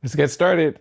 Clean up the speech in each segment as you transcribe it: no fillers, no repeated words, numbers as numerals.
Let's get started.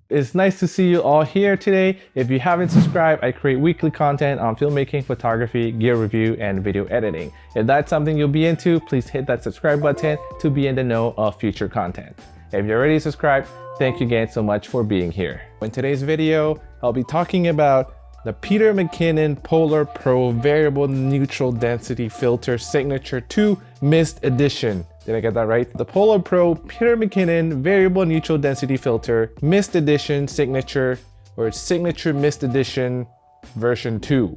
It's nice to see you all here today. If you haven't subscribed, I create weekly content on filmmaking, photography, gear review, and video editing. If that's something you'll be into, please hit that subscribe button to be in the know of future content. If you're already subscribed, thank you again so much for being here. In today's video, I'll be talking about the McKinnon Polar Pro Variable Neutral Density Filter Signature 2 Mist Edition. Did I get that right? The Polar Pro McKinnon Variable Neutral Density Filter Mist Edition Signature, or Signature Mist Edition version 2.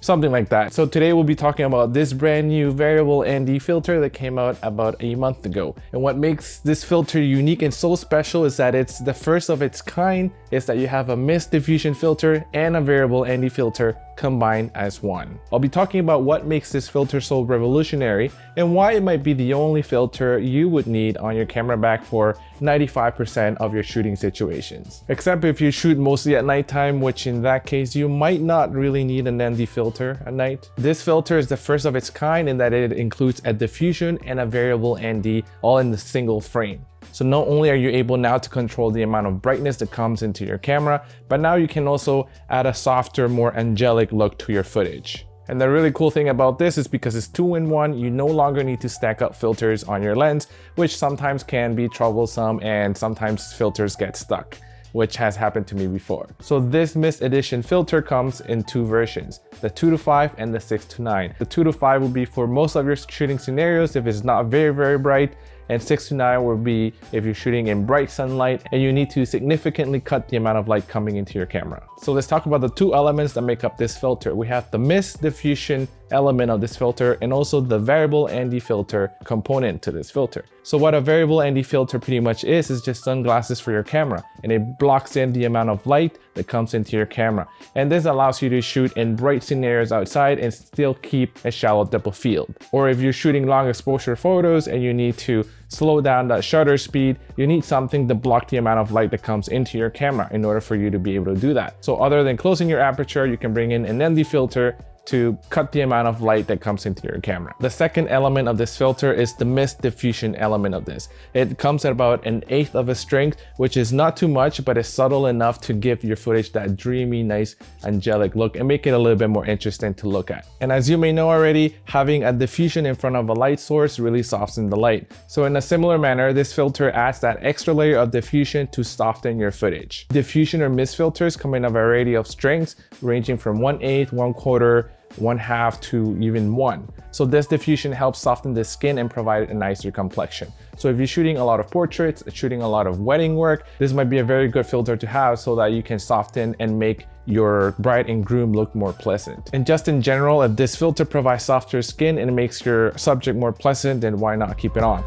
Something like that. So today we'll be talking about this brand new variable ND filter that came out about a month ago. And what makes this filter unique and so special is that it's the first of its kind, is that you have a mist diffusion filter and a variable ND filter combined as one. I'll be talking about what makes this filter so revolutionary and why it might be the only filter you would need on your camera bag for 95% of your shooting situations. Except if you shoot mostly at nighttime, which in that case you might not really need an ND filter at night. This filter is the first of its kind in that it includes a diffusion and a variable ND all in the single frame. So not only are you able now to control the amount of brightness that comes into your camera, but now you can also add a softer, more angelic look to your footage. And the really cool thing about this is because it's 2-in-1, you no longer need to stack up filters on your lens, which sometimes can be troublesome and sometimes filters get stuck, which has happened to me before. So this Mist Edition filter comes in two versions, the 2-5 and the 6-9. The 2-5 will be for most of your shooting scenarios if it's not very bright, and 6-9 will be if you're shooting in bright sunlight and you need to significantly cut the amount of light coming into your camera. So let's talk about the two elements that make up this filter. We have the mist diffusion element of this filter and also the variable ND filter component to this filter. So what a variable ND filter pretty much is just sunglasses for your camera, and it blocks in the amount of light that comes into your camera. And this allows you to shoot in bright scenarios outside and still keep a shallow depth of field. Or if you're shooting long exposure photos and you need to slow down that shutter speed, you need something to block the amount of light that comes into your camera in order for you to be able to do that. So other than closing your aperture, you can bring in an ND filter to cut the amount of light that comes into your camera. The second element of this filter is the mist diffusion element of this. It comes at about 1/8 of a strength, which is not too much, but it's subtle enough to give your footage that dreamy, nice, angelic look and make it a little bit more interesting to look at. And as you may know already, having a diffusion in front of a light source really softens the light. So in a similar manner, this filter adds that extra layer of diffusion to soften your footage. Diffusion or mist filters come in a variety of strengths, ranging from 1/8, 1/4, 1/2 to even 1. So this diffusion helps soften the skin and provide a nicer complexion. So if you're shooting a lot of portraits, shooting a lot of wedding work, this might be a very good filter to have so that you can soften and make your bride and groom look more pleasant. And just in general, if this filter provides softer skin and makes your subject more pleasant, then why not keep it on?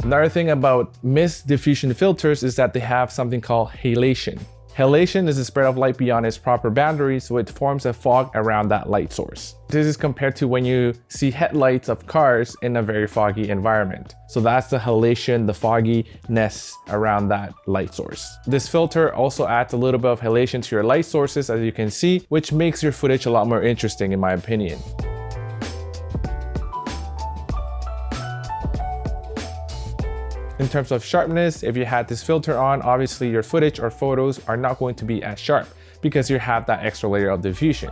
Another thing about mist diffusion filters is that they have something called halation. Halation is the spread of light beyond its proper boundaries, so it forms a fog around that light source. This is compared to when you see headlights of cars in a very foggy environment. So that's the halation, the fogginess around that light source. This filter also adds a little bit of halation to your light sources, as you can see, which makes your footage a lot more interesting in my opinion. In terms of sharpness, if you had this filter on, obviously your footage or photos are not going to be as sharp because you have that extra layer of diffusion.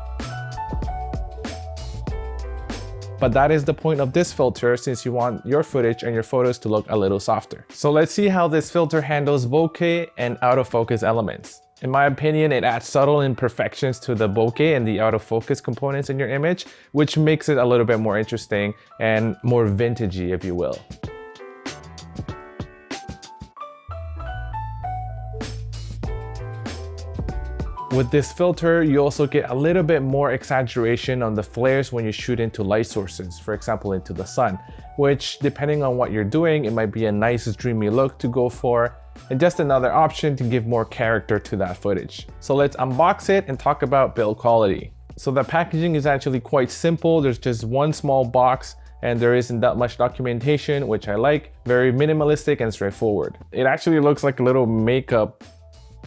But that is the point of this filter, since you want your footage and your photos to look a little softer. So let's see how this filter handles bokeh and out of focus elements. In my opinion, it adds subtle imperfections to the bokeh and the out of focus components in your image, which makes it a little bit more interesting and more vintagey, if you will. With this filter, you also get a little bit more exaggeration on the flares when you shoot into light sources, for example, into the sun, which depending on what you're doing, it might be a nice dreamy look to go for, and just another option to give more character to that footage. So let's unbox it and talk about build quality. So the packaging is actually quite simple. There's just one small box and there isn't that much documentation, which I like. Very minimalistic and straightforward. It actually looks like a little makeup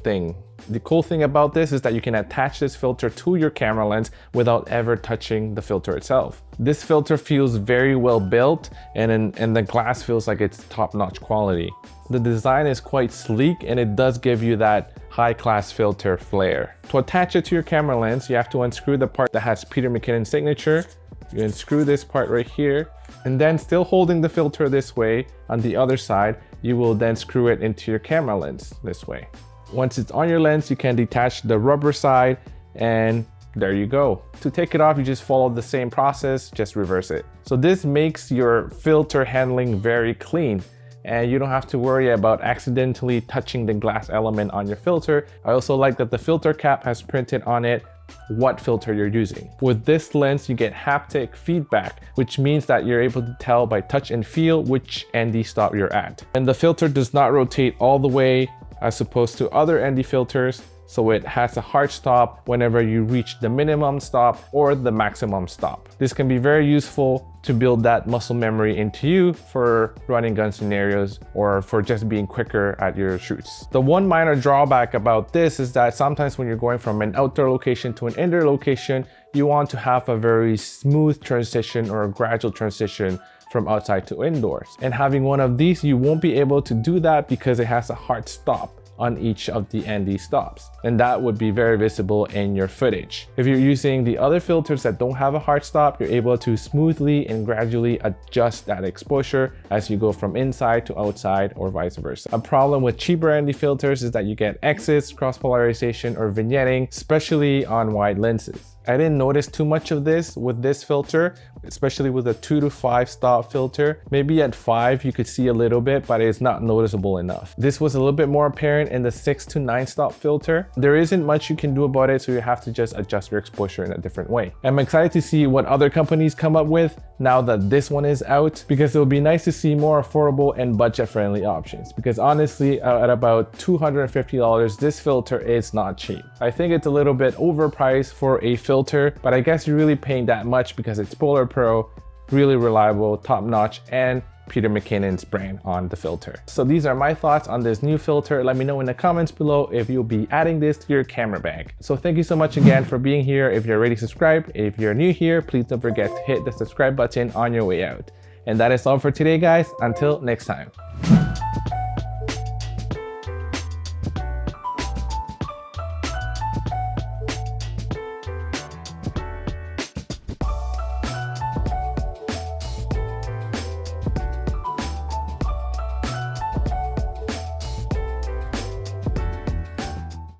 thing. The cool thing about this is that you can attach this filter to your camera lens without ever touching the filter itself. This filter feels very well built, and the glass feels like it's top-notch quality. The design is quite sleek, and it does give you that high-class filter flair. To attach it to your camera lens, you have to unscrew the part that has Peter McKinnon signature. You unscrew this part right here, and then still holding the filter this way on the other side, you will then screw it into your camera lens this way. Once it's on your lens, you can detach the rubber side, and there you go. To take it off, you just follow the same process, just reverse it. So this makes your filter handling very clean, and you don't have to worry about accidentally touching the glass element on your filter. I also like that the filter cap has printed on it what filter you're using. With this lens, you get haptic feedback, which means that you're able to tell by touch and feel which ND stop you're at. And the filter does not rotate all the way as opposed to other ND filters, so it has a hard stop whenever you reach the minimum stop or the maximum stop. This can be very useful to build that muscle memory into you for running gun scenarios or for just being quicker at your shoots. The one minor drawback about this is that sometimes when you're going from an outdoor location to an indoor location, you want to have a very smooth transition or a gradual transition from outside to indoors. And having one of these, you won't be able to do that because it has a hard stop on each of the ND stops, and that would be very visible in your footage. If you're using the other filters that don't have a hard stop, you're able to smoothly and gradually adjust that exposure as you go from inside to outside or vice versa. A problem with cheaper ND filters is that you get exits, cross polarization, or vignetting, especially on wide lenses. I didn't notice too much of this with this filter, especially with a 2 to 5 stop filter. Maybe at 5 you could see a little bit, but it's not noticeable enough. This was a little bit more apparent in the 6 to 9 stop filter. There isn't much you can do about it, so you have to just adjust your exposure in a different way. I'm excited to see what other companies come up with now that this one is out, because it'll be nice to see more affordable and budget-friendly options. Because honestly, at about $250, this filter is not cheap. I think it's a little bit overpriced for a filter, but I guess you're really paying that much because it's Polar Pro, really reliable, top-notch, and Peter McKinnon's brand on the filter. So these are my thoughts on this new filter. Let me know in the comments below if you'll be adding this to your camera bag. So thank you so much again for being here. If you're already subscribed, if you're new here, please don't forget to hit the subscribe button on your way out. And that is all for today, guys. Until next time.